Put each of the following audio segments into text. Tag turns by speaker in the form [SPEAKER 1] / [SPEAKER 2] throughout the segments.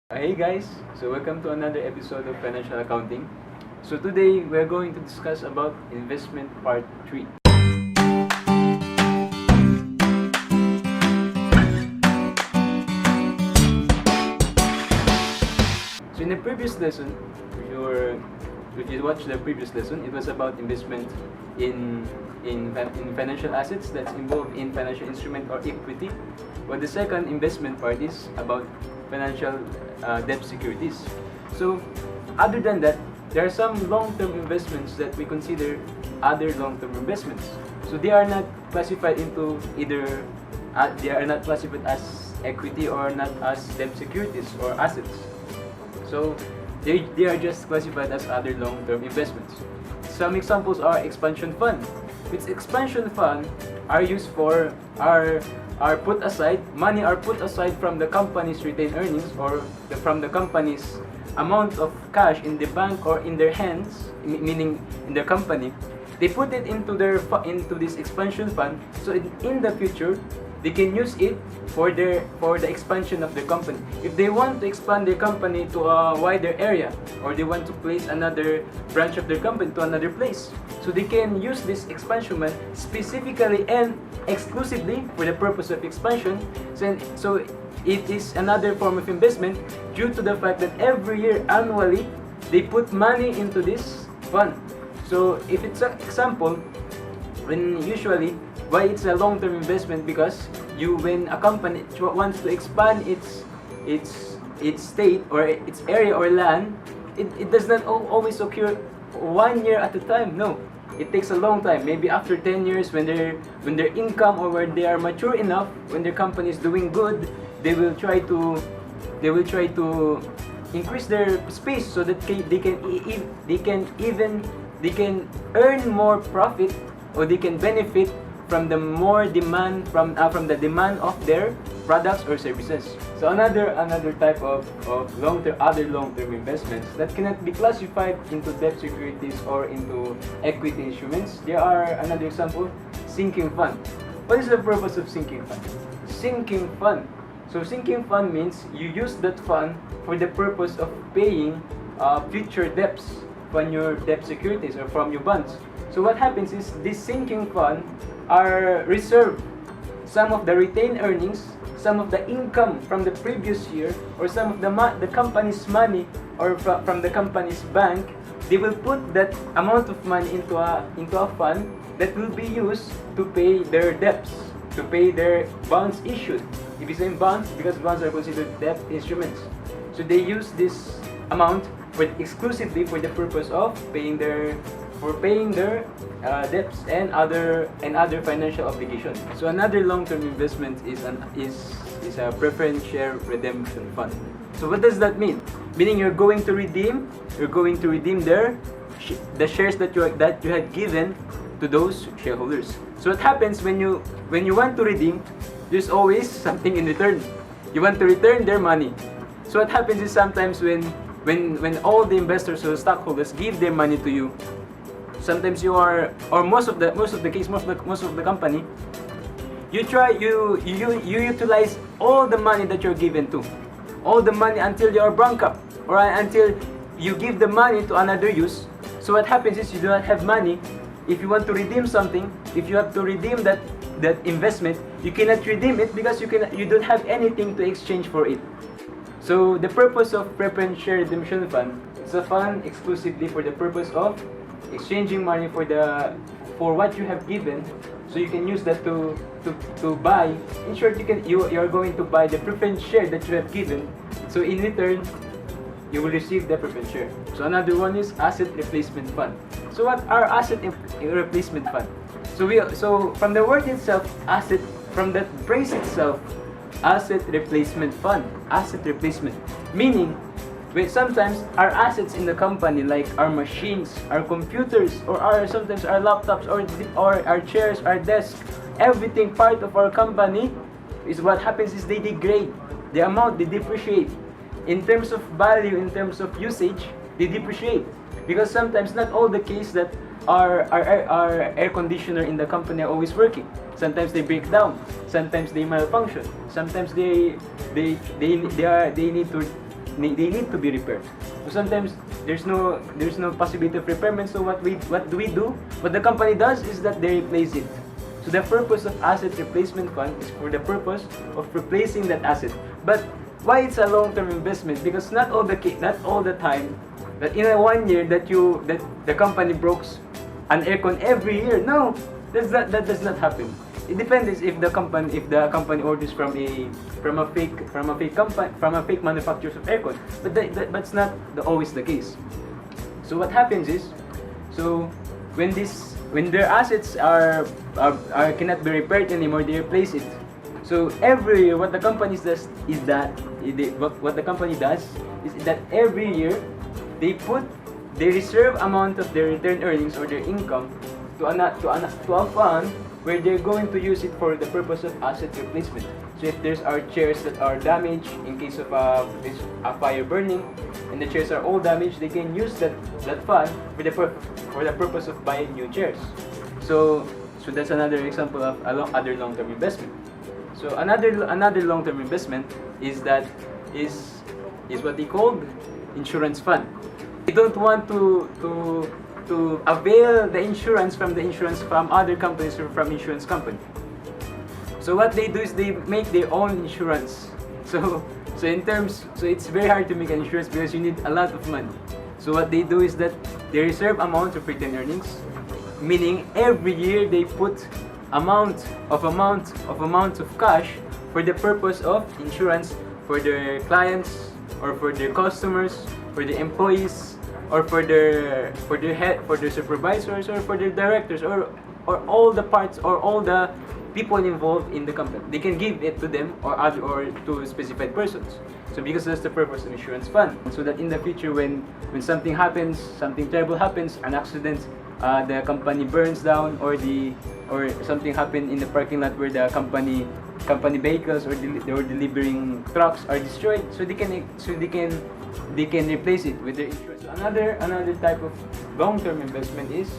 [SPEAKER 1] Hey guys, so welcome to another episode of Financial Accounting. So today we're going to discuss about investment part 3. So in the previous lesson, if you watched the previous lesson, it was about investment in financial assets that's involved in financial instrument or equity. But the second investment part is about financial debt securities. So other than that, there are some long-term investments that we consider other long-term investments. So they are not classified into either they are not classified as equity or not as debt securities or assets. So they are just classified as other long-term investments. Some examples are expansion fund. Which expansion fund are used for are put aside from the company's retained earnings or from the company's amount of cash in the bank or in their hands, meaning in their company. They put it into this expansion fund, so in the future they can use it for the expansion of their company. If they want to expand their company to a wider area, or they want to place another branch of their company to another place, so they can use this expansion fund specifically and exclusively for the purpose of expansion. So it is another form of investment due to the fact that every year annually they put money into this fund. So if it's an example, when usually why it's a long-term investment, because when a company wants to expand its state or its area or land, it does not always occur 1 year at a time. No, it takes a long time. Maybe after 10 years, when their income or when they are mature enough, when their company is doing good, they will try to increase their space so that they can earn more profit, or they can benefit from the more demand from the demand of their products or services. So another type of other long-term investments that cannot be classified into debt securities or into equity instruments. There are another example, sinking fund. What is the purpose of sinking fund? Sinking fund. So sinking fund means you use that fund for the purpose of paying future debts from your debt securities or from your bonds. So what happens is this sinking fund are reserved some of the retained earnings, some of the income from the previous year, or some of the company's money or from the company's bank. They will put that amount of money into a fund that will be used to pay their debts, to pay their bonds issued. If you say bonds, because bonds are considered debt instruments, so they use this amount exclusively for the purpose of paying their debts and other financial obligations. So another long-term investment is a preference share redemption fund. So what does that mean? Meaning you're going to redeem the shares that you had given to those shareholders. So what happens when you want to redeem? There's always something in return. You want to return their money. So what happens is sometimes when all the investors or stockholders give their money to you, sometimes you are, or most of the company, you utilize all the money that you're given to, all the money until you are bankrupt or until you give the money to another use. So what happens is you do not have money. If you want to redeem something, if you have to redeem that investment, you cannot redeem it because you don't have anything to exchange for it. So the purpose of preference share redemption fund is a fund exclusively for the purpose of exchanging money for what you have given, so you can use that to buy. In short, you are going to buy the preference share that you have given. So in return, you will receive the preference share. So another one is asset replacement fund. So what are asset replacement fund? So from the word itself, asset, from that phrase itself, asset replacement fund, asset replacement, meaning sometimes our assets in the company, like our machines, our computers, or sometimes our laptops, or our chairs, our desk, everything part of our company, is what happens is they degrade. The amount, they depreciate. In terms of value, in terms of usage, they depreciate. Because sometimes not all the case that our air conditioner in the company are always working. Sometimes they break down. Sometimes they malfunction. Sometimes they need to they need to be repaired. So sometimes there's no possibility of repairment. So what do we do? What the company does is that they replace it. So the purpose of asset replacement fund is for the purpose of replacing that asset. But why it's a long-term investment? Because not all the time that in a 1 year that the company breaks an aircon every year. No, that does not happen. It depends if the company orders from a fake manufacturers of aircon, but that's not always the case. So what happens is, so when their assets are cannot be repaired anymore, they replace it. So every year, what the company does is that every year they reserve amount of their retained earnings or their income to a fund where they're going to use it for the purpose of asset replacement. So if there's our chairs that are damaged in case of a fire burning, and the chairs are all damaged, they can use that fund for the purpose of buying new chairs. So that's another example of other long-term investment. So another long-term investment is what they call insurance fund. They don't want to avail the insurance from other companies or from insurance company. So what they do is they make their own insurance. So it's very hard to make an insurance because you need a lot of money. So what they do is that they reserve amount of retained earnings, meaning every year they put amount of cash for the purpose of insurance for their clients or for their customers, for the employees, or for their supervisors, or for their directors, or all the parts or all the people involved in the company. They can give it to them or to specified persons. So because that's the purpose of insurance fund, so that in the future when something happens, something terrible happens, an accident, the company burns down, or something happened in the parking lot where the company vehicles or delivering trucks are destroyed, so they can replace it with their insurance. So another type of long-term investment is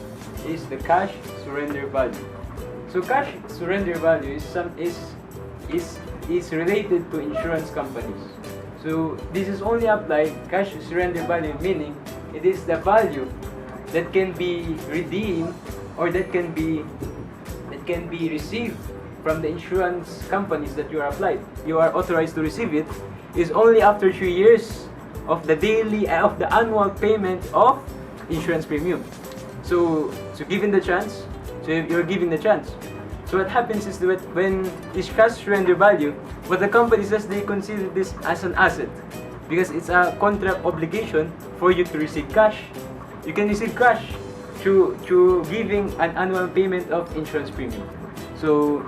[SPEAKER 1] the cash surrender value. So cash surrender value is related to insurance companies. So this is only applied cash surrender value, meaning it is the value that can be redeemed or that can be received from the insurance companies that you are authorized to receive it, is only after 3 years of the annual payment of insurance premium. So given the chance, so you're given the chance. So what happens is that when this cash surrender value, what the company says, they consider this as an asset because it's a contract obligation for you to receive cash. You can receive cash through giving an annual payment of insurance premium. So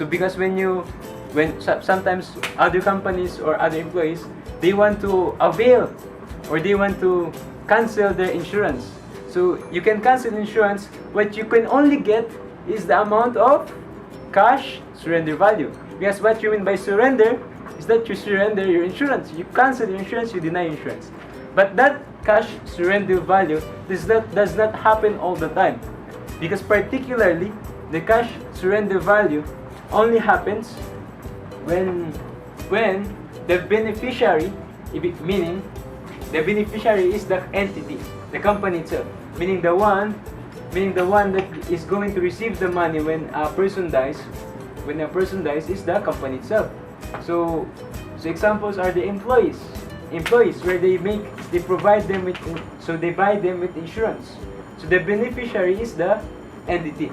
[SPEAKER 1] because when sometimes other companies or other employees, they want to avail or they want to cancel their insurance. So you can cancel insurance. What you can only get is the amount of cash surrender value. Because what you mean by surrender is that you surrender your insurance. You cancel your insurance, you deny insurance. But that cash surrender value does not happen all the time. Because particularly, the cash surrender value only happens when the beneficiary, meaning the beneficiary is the entity, the company itself, meaning the one that is going to receive the money when a person dies. When a person dies is the company itself. So examples are the employees where they provide them with, so they buy them with insurance. So the beneficiary is the entity.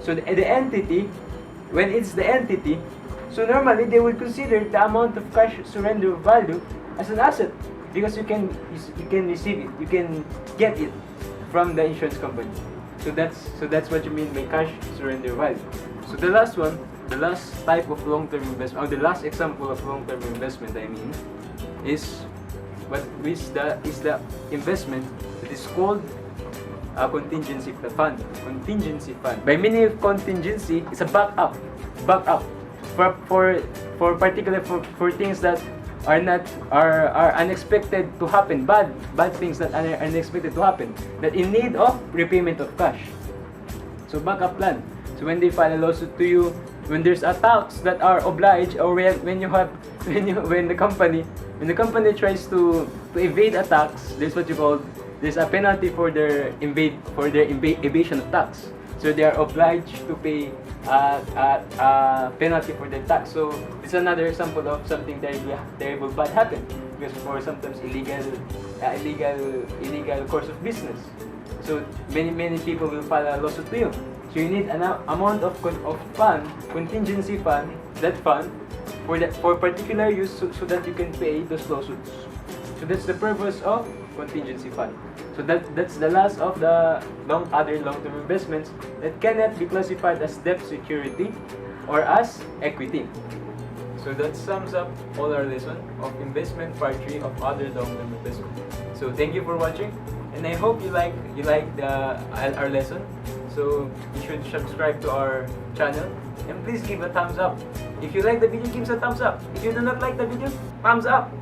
[SPEAKER 1] So the entity, when it's the entity, so normally they will consider the amount of cash surrender value as an asset because you can receive it, you can get it from the insurance company. So that's what you mean by cash surrender value. So the last type of long-term investment, or the last example of long-term investment, is the investment that is called a contingency fund. Contingency fund. By meaning of contingency, it's a backup for particular for things that are unexpected to happen, bad things that are unexpected to happen, that in need of repayment of cash. So backup plan. So when they file a lawsuit to you, when there's attacks that are obliged, or when the company when the company tries to evade a tax, there's a penalty for their evasion of tax. So they are obliged to pay a penalty for their tax. So it's another example of something terrible bad happen, because for sometimes illegal course of business. So many people will file a lawsuit to you. So you need an amount of fund, contingency fund, that fund for particular use, so that you can pay those lawsuits. So that's the purpose of contingency fund. So that's the last of the other long-term investments that cannot be classified as debt security or as equity. So that sums up all our lesson of investment part 3 of other long-term investment. So thank you for watching, and I hope you like our lesson. So you should subscribe to our channel, and please give a thumbs up. If you like the video, give us a thumbs up. If you do not like the video, thumbs up.